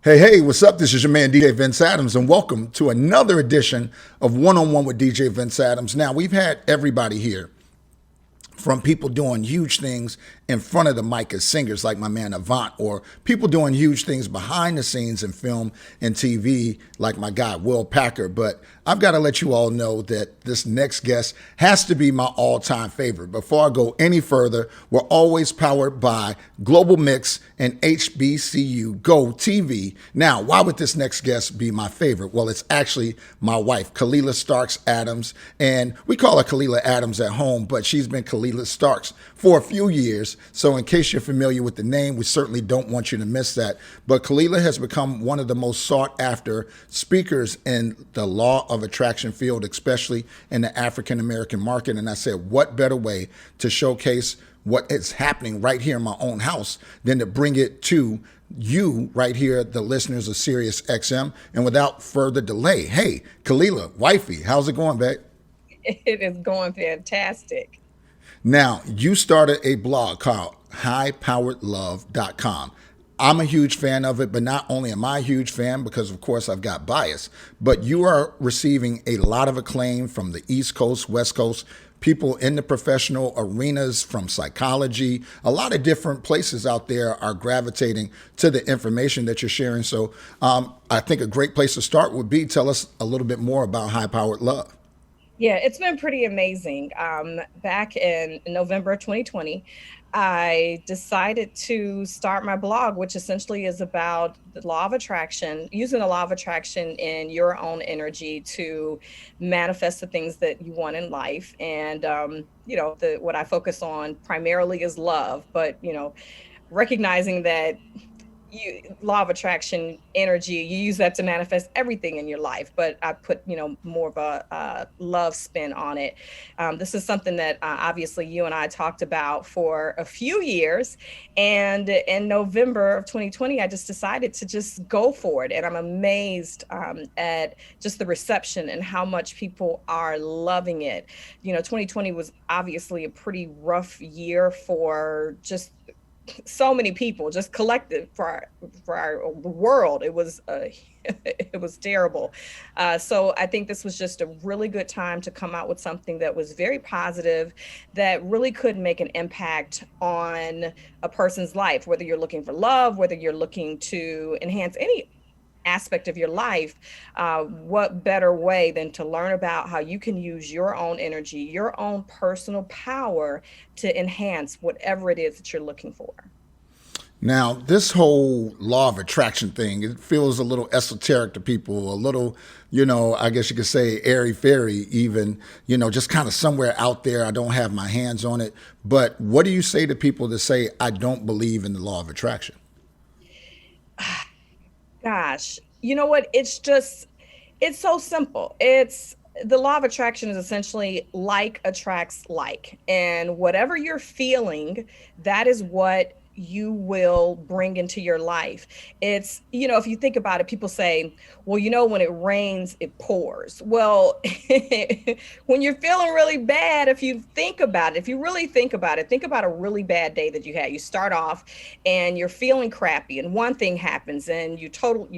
Hey, hey, what's up? This is your man, DJ Vince Adams, and welcome to another edition of One on One with DJ Vince Adams. Now, we've had everybody here from people doing huge things in front of the mic as singers like my man Avant, or people doing huge things behind the scenes in film and TV like my guy Will Packer. But I've got to let you all know that this next guest has to be my all-time favorite. Before I go any further, we're always powered by Global Mix and HBCU Go TV. Now, why would this next guest be my favorite? Well, it's actually my wife, Khalilah Starks Adams, and we call her Khalilah Adams at home, but she's been Khalilah Starks for a few years. So in case you're familiar with the name, we certainly don't want you to miss that. But Khalilah has become one of the most sought after speakers in the law of attraction field, especially in the African American market. And I said, what better way to showcase what is happening right here in my own house than to bring it to you right here, the listeners of SiriusXM. And without further delay, hey, Khalilah, wifey, how's it going, babe? It is going fantastic. Now, you started a blog called highpoweredlove.com. I'm a huge fan of it, but not only am I a huge fan because, of course, I've got bias, but you are receiving a lot of acclaim from the East Coast, West Coast, people in the professional arenas from psychology. A lot of different places out there are gravitating to the information that you're sharing. So I think a great place to start would be tell us a little bit more about High Powered Love. Yeah, it's been pretty amazing. Back in November of 2020, I decided to start my blog, which essentially is about the law of attraction, using the law of attraction in your own energy to manifest the things that you want in life. And, what I focus on primarily is love, but, recognizing that law of attraction energy, you use that to manifest everything in your life, but I put more of a love spin on it. This is something that obviously you and I talked about for a few years, and in November of 2020 I just decided to just go for it, and I'm amazed at just the reception and how much people are loving it. 2020 was obviously a pretty rough year for just so many people, just collective for our world. It was it was terrible. So I think this was just a really good time to come out with something that was very positive, that really could make an impact on a person's life, whether you're looking for love, whether you're looking to enhance any aspect of your life. What better way than to learn about how you can use your own energy, your own personal power to enhance whatever it is that you're looking for. Now, this whole law of attraction thing, it feels a little esoteric to people, a little, I guess you could say airy fairy, even, just kind of somewhere out there. I don't have my hands on it. But what do you say to people that say, I don't believe in the law of attraction? Gosh, you know what? It's so simple. It's the law of attraction is essentially like attracts like. And whatever you're feeling, that is what you will bring into your life. It's, if you think about it, people say, well, when it rains, it pours. Well, when you're feeling really bad, if you think about it, if you really think about it, think about a really bad day that you had. You start off and you're feeling crappy, and one thing happens and you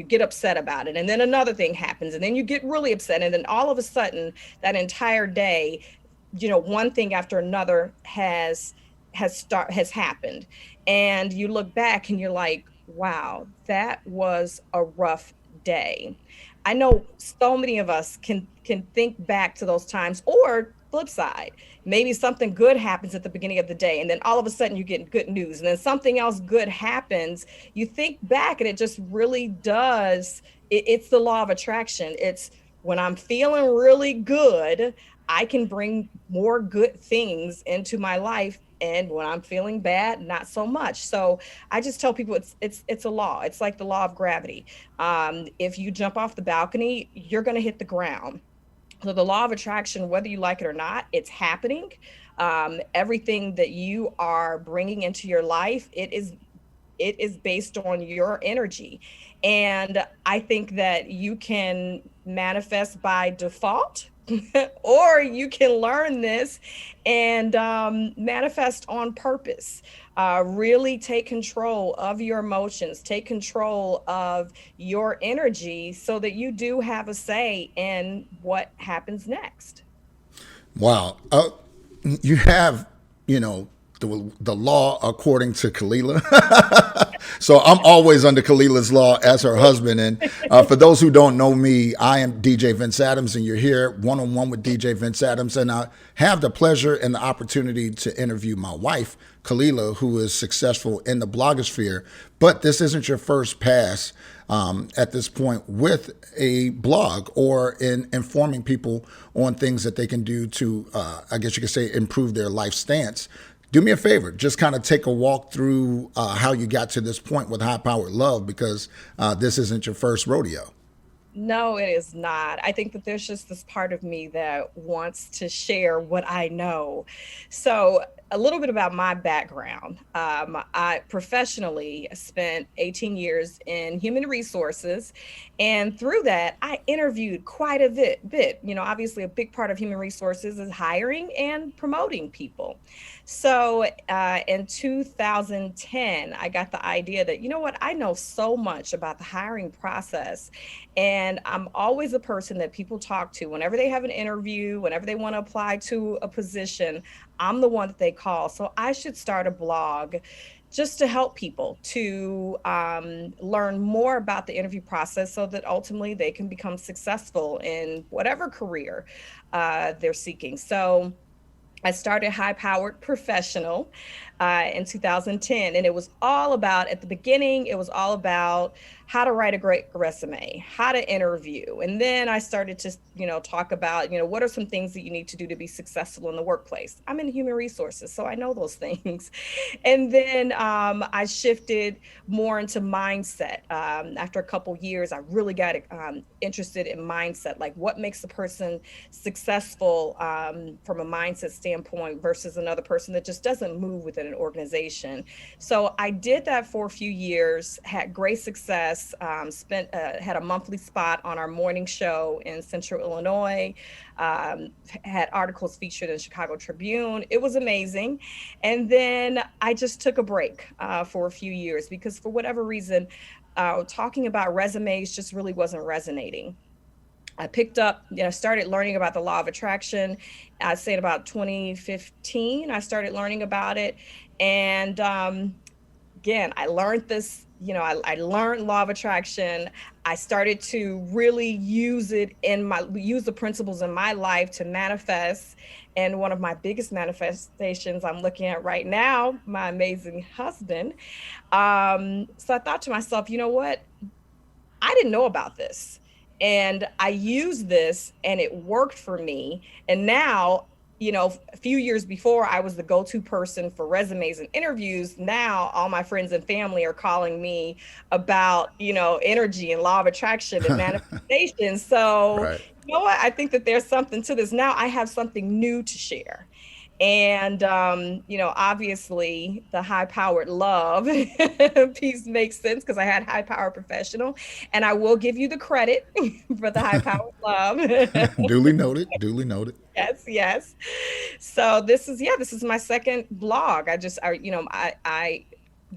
get upset about it. And then another thing happens, and then you get really upset. And then all of a sudden that entire day, one thing after another has happened, and you look back and you're like, wow, that was a rough day. I know so many of us can think back to those times, or flip side, maybe something good happens at the beginning of the day, and then all of a sudden you get good news, and then something else good happens. You think back and it just really does. It's the law of attraction. It's when I'm feeling really good, I can bring more good things into my life, and when I'm feeling bad, not so much. So I just tell people it's a law. It's like the law of gravity. If you jump off the balcony, you're going to hit the ground. So the law of attraction, whether you like it or not, it's happening. Everything that you are bringing into your life, it is based on your energy. And I think that you can manifest by default, or you can learn this and manifest on purpose. Really take control of your emotions, take control of your energy so that you do have a say in what happens next. Wow. You have, you know, the law according to Khalilah. So I'm always under Khalilah's law as her husband. And for those who don't know me, I am DJ Vince Adams, and you're here one on one with DJ Vince Adams. And I have the pleasure and the opportunity to interview my wife, Khalilah, who is successful in the blogosphere. But this isn't your first pass at this point with a blog or in informing people on things that they can do to, I guess you could say, improve their life stance. Do me a favor, just kind of take a walk through how you got to this point with high powered love, because this isn't your first rodeo. No, it is not. I think that there's just this part of me that wants to share what I know. So, a little bit about my background. I professionally spent 18 years in human resources, and through that, I interviewed quite a bit. Obviously, a big part of human resources is hiring and promoting people. So, in 2010, I got the idea that, you know what, I know so much about the hiring process. And I'm always a person that people talk to whenever they have an interview, whenever they want to apply to a position. I'm the one that they call. So I should start a blog just to help people to learn more about the interview process so that ultimately they can become successful in whatever career they're seeking. So I started High Powered Professional in 2010. And it was all about, at the beginning, it was all about how to write a great resume, how to interview. And then I started to, talk about, what are some things that you need to do to be successful in the workplace? I'm in human resources, so I know those things. And then I shifted more into mindset. After a couple years, I really got interested in mindset, like what makes a person successful from a mindset standpoint versus another person that just doesn't move within an organization. So I did that for a few years, had great success, had a monthly spot on our morning show in Central Illinois, had articles featured in Chicago Tribune. It was amazing. And then I just took a break for a few years because for whatever reason, talking about resumes just really wasn't resonating. I picked up, started learning about the law of attraction. I'd say in about 2015, I started learning about it. And again, I learned this, I learned law of attraction. I started to really use the principles in my life to manifest. And one of my biggest manifestations I'm looking at right now, my amazing husband. So I thought to myself, you know what? I didn't know about this. And I used this and it worked for me. And now, a few years before I was the go-to person for resumes and interviews. Now all my friends and family are calling me about, energy and law of attraction and manifestation. So, Right. you know what? I think that there's something to this. Now I have something new to share. And, obviously the high powered love piece makes sense because I had high power professional, and I will give you the credit for the high powered love. Duly noted. Duly noted. Yes, yes. So this is my second blog. I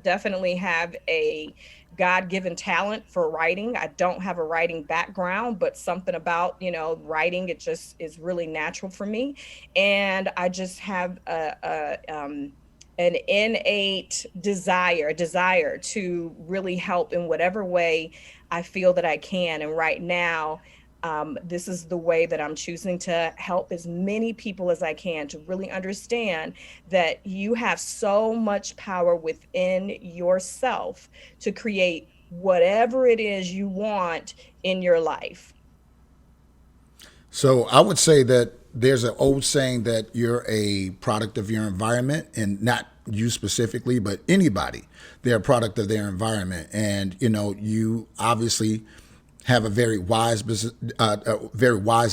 definitely have a God-given talent for writing. I don't have a writing background, but something about, writing, it just is really natural for me. And I just have an innate desire to really help in whatever way I feel that I can. And right now, this is the way that I'm choosing to help as many people as I can to really understand that you have so much power within yourself to create whatever it is you want in your life. So I would say that there's an old saying that you're a product of your environment, and not you specifically, but anybody. They're a product of their environment. And, you obviously have a very wise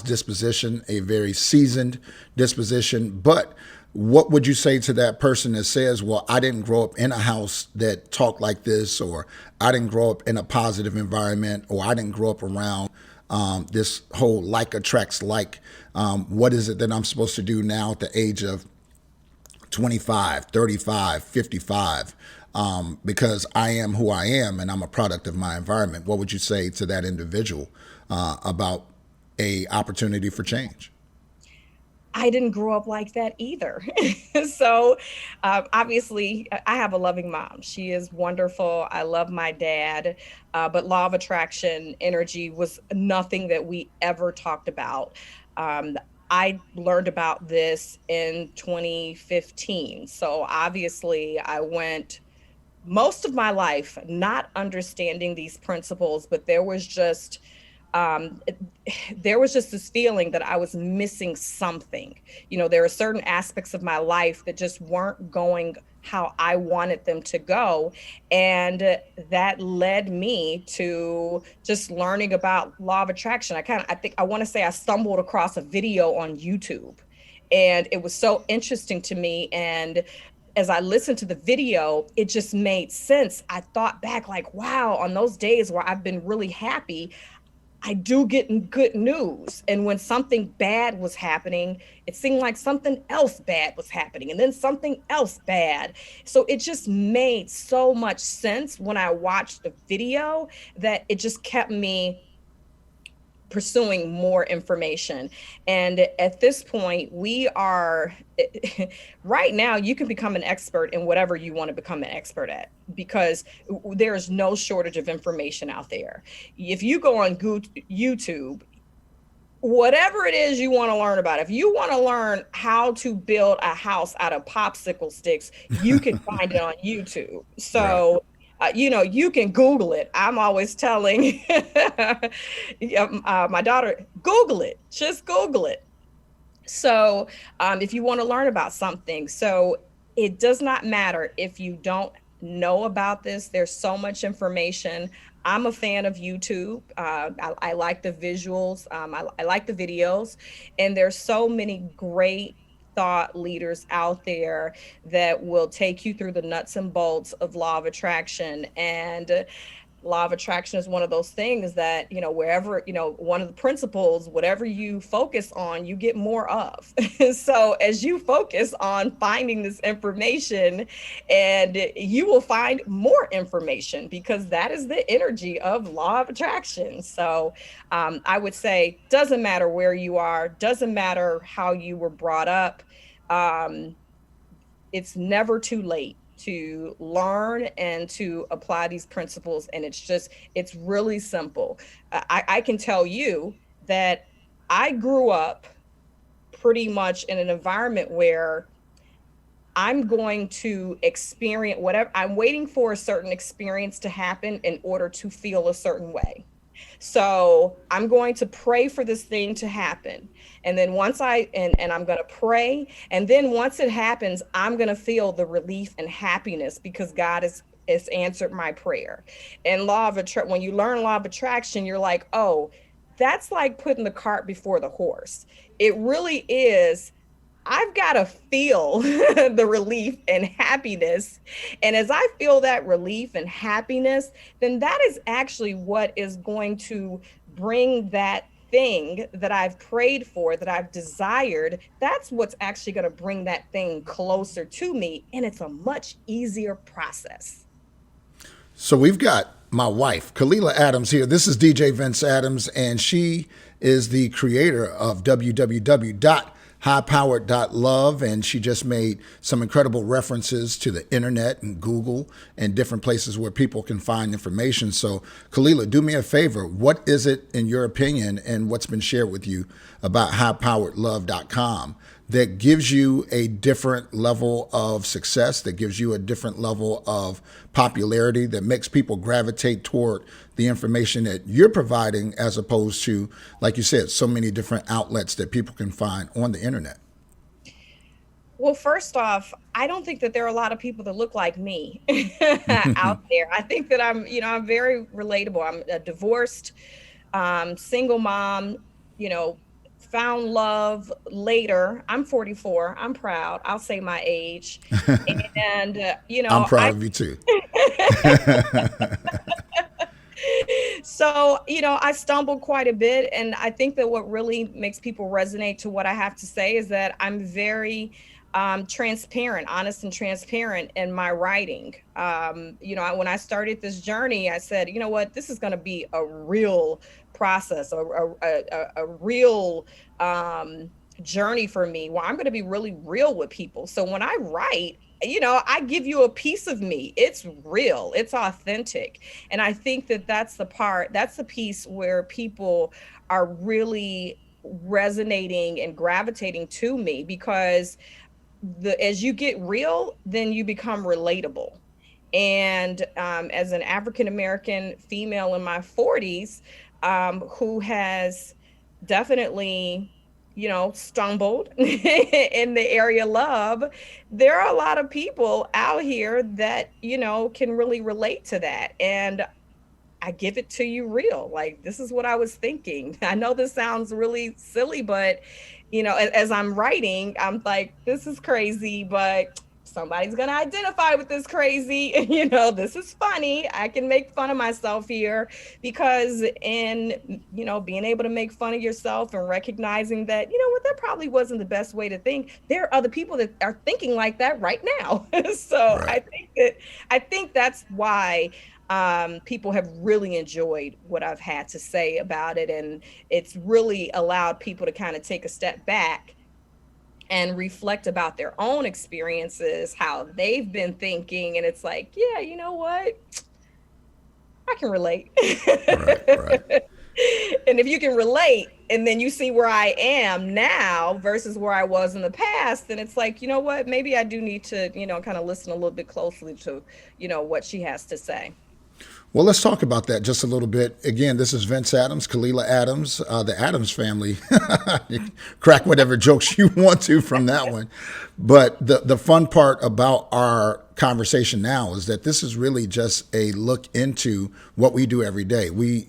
disposition, a very seasoned disposition. But what would you say to that person that says, well, I didn't grow up in a house that talked like this, or I didn't grow up in a positive environment, or I didn't grow up around this whole like attracts like? What is it that I'm supposed to do now at the age of 25, 35, 55, because I am who I am and I'm a product of my environment. What would you say to that individual about a opportunity for change? I didn't grow up like that either. So, obviously, I have a loving mom. She is wonderful. I love my dad. But law of attraction energy was nothing that we ever talked about. Um, I learned about this in 2015. So, obviously, I went most of my life not understanding these principles, but um, it- there was just this feeling that I was missing something. There are certain aspects of my life that just weren't going how I wanted them to go. And that led me to just learning about law of attraction. I think I want to say I stumbled across a video on YouTube. And it was so interesting to me. And as I listened to the video, it just made sense. I thought back, like, wow, on those days where I've been really happy, I do get good news. And when something bad was happening, it seemed like something else bad was happening, and then something else bad. So it just made so much sense when I watched the video that it just kept me pursuing more information. And at this point, we are right now, you can become an expert in whatever you want to become an expert at, because there is no shortage of information out there. If you go on YouTube, whatever it is you want to learn about, if you want to learn how to build a house out of popsicle sticks, you can find it on YouTube. Right. So you can Google it. I'm always telling my daughter, Google it, just Google it. So if you want to learn about something, so it does not matter if you don't know about this. There's so much information. I'm a fan of YouTube. I like the visuals. I like the videos, and there's so many great thought leaders out there that will take you through the nuts and bolts of law of attraction. And law of attraction is one of those things that, wherever, one of the principles, whatever you focus on, you get more of. So as you focus on finding this information, and you will find more information, because that is the energy of law of attraction. So I would say, doesn't matter where you are, doesn't matter how you were brought up. Um, it's never too late to learn and to apply these principles. And it's really simple. I can tell you that I grew up pretty much in an environment where I'm going to experience whatever, I'm waiting for a certain experience to happen in order to feel a certain way. So I'm going to pray for this thing to happen. And then and I'm going to pray. And then once it happens, I'm going to feel the relief and happiness, because God has answered my prayer. And when you learn law of attraction, you're like, oh, that's like putting the cart before the horse. It really is. I've got to feel the relief and happiness. And as I feel that relief and happiness, then that is actually what is going to bring that thing that I've prayed for, that I've desired. That's what's actually going to bring that thing closer to me. And it's a much easier process. So we've got my wife, Khalilah Adams, here. This is DJ Vince Adams, and she is the creator of www.highpowered.love, and she just made some incredible references to the internet and Google and different places where people can find information. So, Khalilah, do me a favor. What is it, in your opinion, and what's been shared with you about highpoweredlove.com that gives you a different level of success, that gives you a different level of popularity, that makes people gravitate toward the information that you're providing, as opposed to, like you said, so many different outlets that people can find on the internet? Well, first off, I don't think that there are a lot of people that look like me out there. I think that I'm very relatable. I'm a divorced, single mom, you know, found love later. I'm 44. I'm proud. I'll say my age. And, I'm proud of you too. so, I stumbled quite a bit. And I think that what really makes people resonate to what I have to say is that I'm very transparent, honest and transparent in my writing. When I started this journey, I said, you know what, this is going to be a real process, a real journey for me, where I'm going to be really real with people. So when I write, I give you a piece of me. It's real, it's authentic. And I think that that's the piece where people are really resonating and gravitating to me, because as you get real, then you become relatable. And as an African American female in my 40s, who has definitely, stumbled in the area of love, there are a lot of people out here that, can really relate to that. And I give it to you real. Like, this is what I was thinking. I know this sounds really silly, but as I'm writing, I'm like, this is crazy, but somebody's going to identify with this crazy. This is funny. I can make fun of myself here, because in, being able to make fun of yourself and recognizing that, what, that probably wasn't the best way to think. There are other people that are thinking like that right now. So Right. I think that's why people have really enjoyed what I've had to say about it. And it's really allowed people to kind of take a step back and reflect about their own experiences, how they've been thinking. And it's like, yeah, you know what? I can relate. Right. Right. And if you can relate, and then you see where I am now versus where I was in the past, then it's like, you know what? Maybe I do need to, kind of listen a little bit closely to, what she has to say. Well, let's talk about that just a little bit. Again, this is Vince Adams, Khalilah Adams, the Adams family. You can crack whatever jokes you want to from that one. But the fun part about our conversation now is that this is really just a look into what we do every day. We,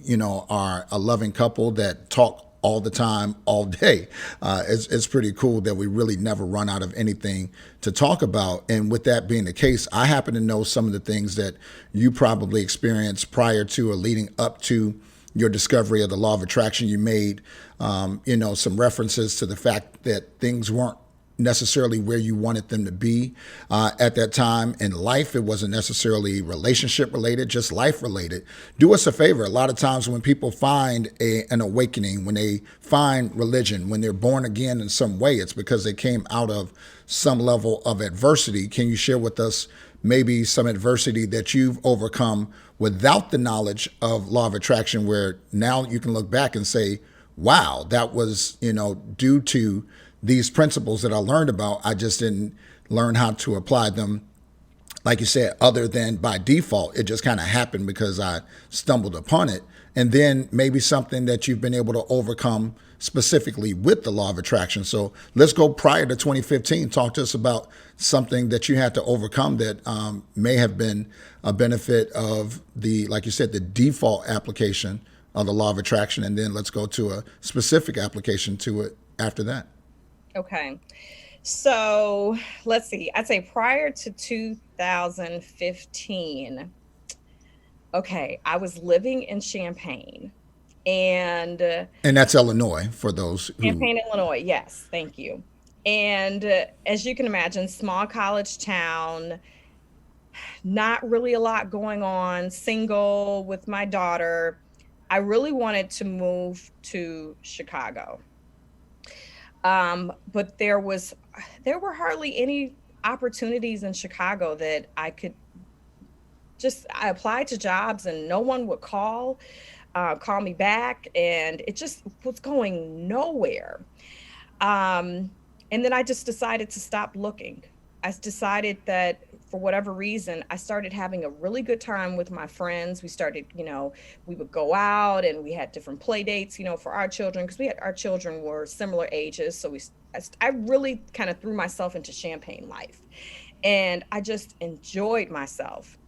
are a loving couple that talk all the time, all day. It's pretty cool that we really never run out of anything to talk about. And with that being the case, I happen to know some of the things that you probably experienced prior to or leading up to your discovery of the law of attraction. You made, some references to the fact that things weren't necessarily where you wanted them to be at that time in life. It wasn't necessarily relationship related, just life related. Do us a favor. A lot of times when people find an awakening, when they find religion, when they're born again in some way, it's because they came out of some level of adversity. Can you share with us maybe some adversity that you've overcome without the knowledge of law of attraction, where now you can look back and say, wow, that was, due to these principles that I learned about. I just didn't learn how to apply them, like you said, other than by default. It just kind of happened because I stumbled upon it. And then maybe something that you've been able to overcome specifically with the law of attraction. So let's go prior to 2015. Talk to us about something that you had to overcome that may have been a benefit of like you said, the default application of the law of attraction. And then let's go to a specific application to it after that. Okay. So let's see. I'd say prior to 2015, okay, I was living in Champaign, and And that's Illinois for those who. Champaign, Illinois. Yes, thank you. And as you can imagine, small college town, not really a lot going on, single with my daughter. I really wanted to move to Chicago. But there were hardly any opportunities in Chicago that I applied to jobs and no one would call me back, and it just was going nowhere. Um, and then I just decided to stop looking. I decided that for whatever reason, I started having a really good time with my friends. We started, we would go out and we had different play dates, for our children, because our children were similar ages. So I really kind of threw myself into Champagne life, and I just enjoyed myself.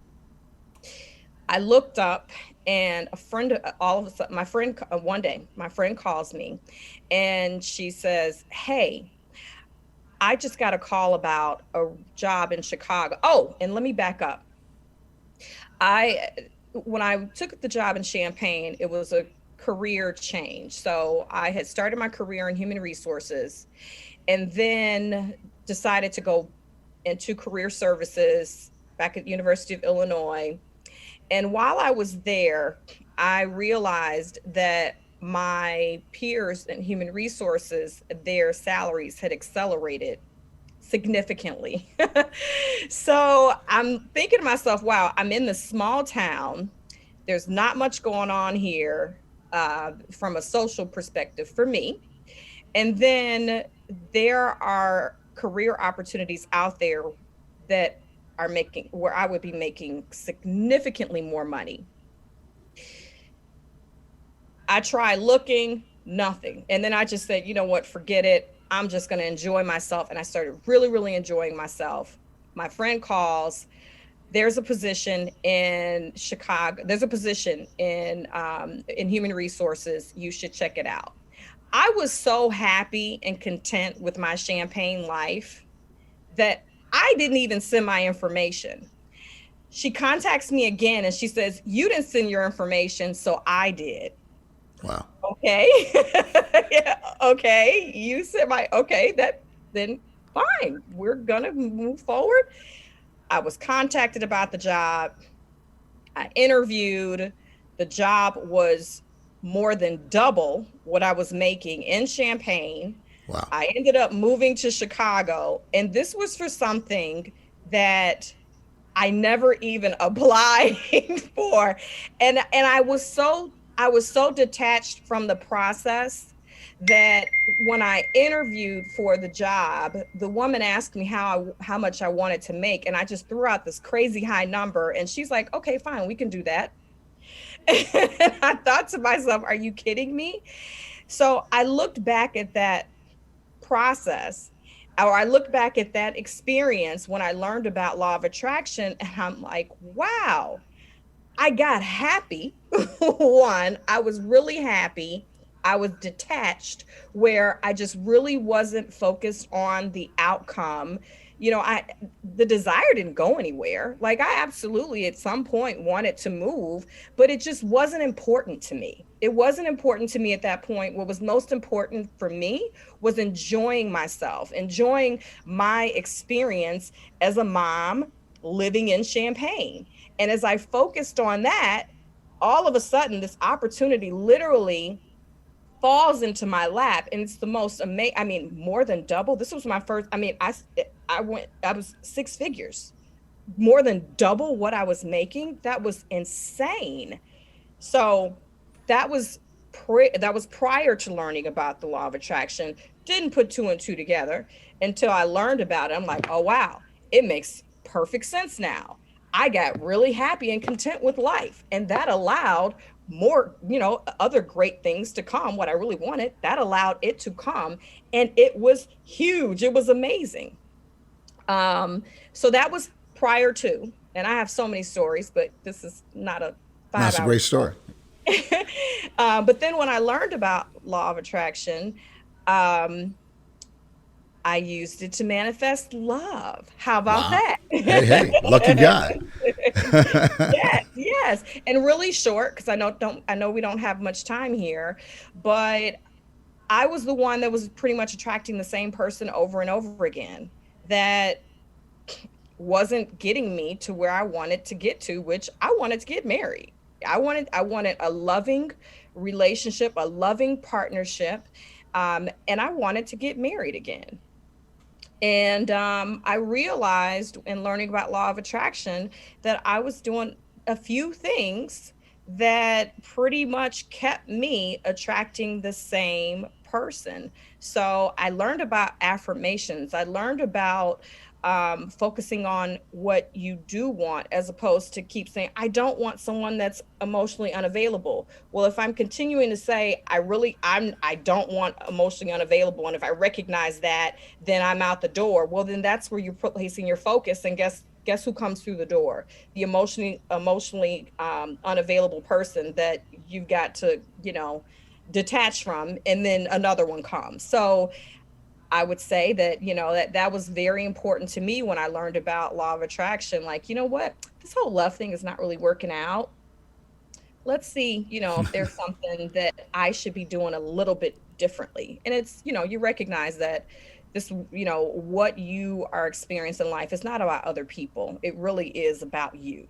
I looked up, and a friend, all of a sudden, one day, my friend calls me and she says, "Hey, I just got a call about a job in Chicago." Oh, and let me back up. I, when I took the job in Champaign, it was a career change. So I had started my career in human resources, and then decided to go into career services back at University of Illinois. And while I was there, I realized that my peers in human resources, their salaries had accelerated significantly. So I'm thinking to myself, wow, I'm in this small town. There's not much going on here from a social perspective for me. And then there are career opportunities out there that are making where I would be making significantly more money. I tried looking, nothing. And then I just said, you know what, forget it. I'm just going to enjoy myself. And I started really, really enjoying myself. My friend calls. There's a position in Chicago. There's a position in human resources. You should check it out. I was so happy and content with my champagne life that I didn't even send my information. She contacts me again and she says, "You didn't send your information, so I did." Wow. Okay. Yeah, okay. You said okay, that then fine. We're gonna move forward. I was contacted about the job. I interviewed. The job was more than double what I was making in Champaign. Wow. I ended up moving to Chicago, and this was for something that I never even applied for. And I was so detached from the process that when I interviewed for the job, the woman asked me how much I wanted to make, and I just threw out this crazy high number, and she's like, "Okay, fine, we can do that." And I thought to myself, "Are you kidding me?" So I looked back at that process, or I look back at that experience when I learned about law of attraction, and I'm like, wow, I got happy. One, I was really happy. I was detached where I just really wasn't focused on the outcome. The desire didn't go anywhere. Like, I absolutely at some point wanted to move, but it just wasn't important to me. It wasn't important to me at that point. What was most important for me was enjoying myself, enjoying my experience as a mom living in Champaign. And as I focused on that, all of a sudden this opportunity literally falls into my lap, and it's the most amazing. I mean, more than double. This was my first. I mean, I was six figures, more than double what I was making. That was insane. So that was that was prior to learning about the law of attraction. Didn't put two and two together until I learned about it. I'm like, oh wow, it makes perfect sense now. I got really happy and content with life, and that allowed more, other great things to come. What I really wanted, that allowed it to come, and it was huge. It was amazing. So that was prior to, and I have so many stories, but this is not a That's a 5 hour great story. But then when I learned about law of attraction, um, I used it to manifest love. How about Wow. that? Hey, lucky guy. Yes, yes. And really short, because I know we don't have much time here, but I was the one that was pretty much attracting the same person over and over again that wasn't getting me to where I wanted to get to, which I wanted to get married. I wanted a loving relationship, a loving partnership, and I wanted to get married again. And I realized in learning about law of attraction that I was doing a few things that pretty much kept me attracting the same person. So I learned about affirmations. I learned about focusing on what you do want, as opposed to keep saying, I don't want someone that's emotionally unavailable. Well, if I'm continuing to say, I don't want emotionally unavailable, and if I recognize that, then I'm out the door. Well, then that's where you're placing your focus, and guess who comes through the door? The emotionally unavailable person that you've got to, detach from, and then another one comes. So I would say that, that was very important to me when I learned about law of attraction. Like, you know what? This whole love thing is not really working out. Let's see, if there's something that I should be doing a little bit differently. And it's, you recognize that this, what you are experiencing in life. It's not about other people. It really is about you.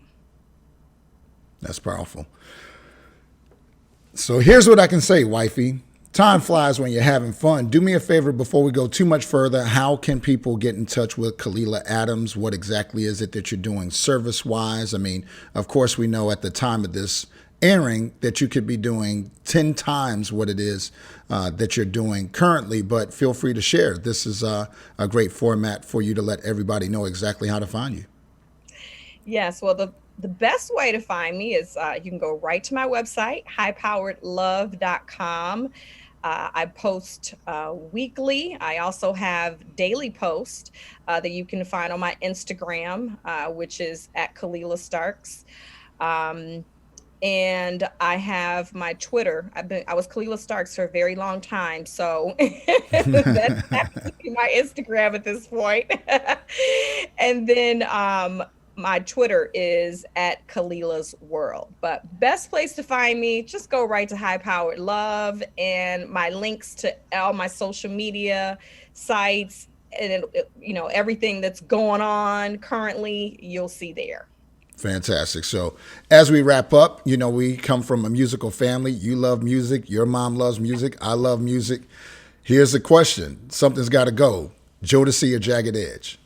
That's powerful. So here's what I can say, wifey. Time flies when you're having fun. Do me a favor before we go too much further. How can people get in touch with Khalilah Adams? What exactly is it that you're doing service-wise? I mean, of course, we know at the time of this airing that you could be doing 10 times what it is that you're doing currently, but feel free to share. This is a great format for you to let everybody know exactly how to find you. Yes, well, the best way to find me is you can go right to my website, highpoweredlove.com. I post weekly. I also have daily posts that you can find on my Instagram, which is at Khalilah Starks. And I have my Twitter. I was Khalilah Starks for a very long time, so that's my Instagram at this point. And then my Twitter is at Khalilah's World. But best place to find me, just go right to High Powered Love, and my links to all my social media sites and everything that's going on currently, you'll see there. Fantastic. So as we wrap up, we come from a musical family. You love music. Your mom loves music. I love music. Here's the question. Something's got to go. Jodeci or Jagged Edge?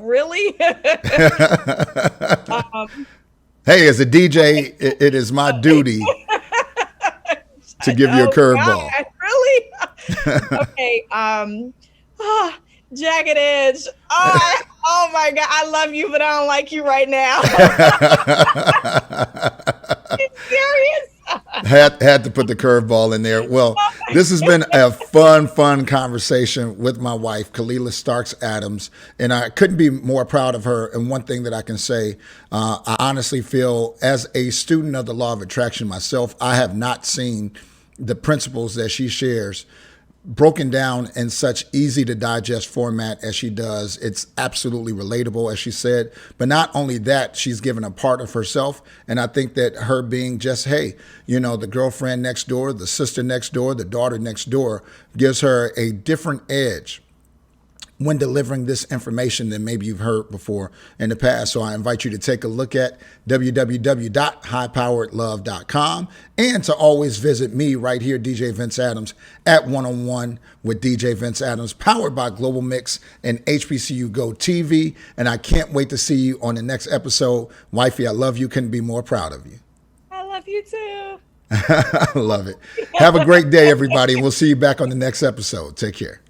Really? Hey, as a DJ, it is my duty to give you a curveball. Really? Okay. Jagged Edge. Oh my God. I love you, but I don't like you right now. Serious? Had to put the curveball in there. Well, this has been a fun conversation with my wife, Khalilah Starks Adams, and I couldn't be more proud of her. And one thing that I can say, I honestly feel as a student of the law of attraction myself, I have not seen the principles that she shares broken down in such easy to digest format as she does. It's absolutely relatable, as she said. But not only that, she's given a part of herself. And I think that her being just, hey, the girlfriend next door, the sister next door, the daughter next door, gives her a different edge when delivering this information than maybe you've heard before in the past. So I invite you to take a look at www.highpoweredlove.com and to always visit me right here, DJ Vince Adams, at 1-on-1 with DJ Vince Adams, powered by Global Mix and HBCU Go TV. And I can't wait to see you on the next episode. Wifey, I love you. Couldn't be more proud of you. I love you too. I love it. Have a great day, everybody. And we'll see you back on the next episode. Take care.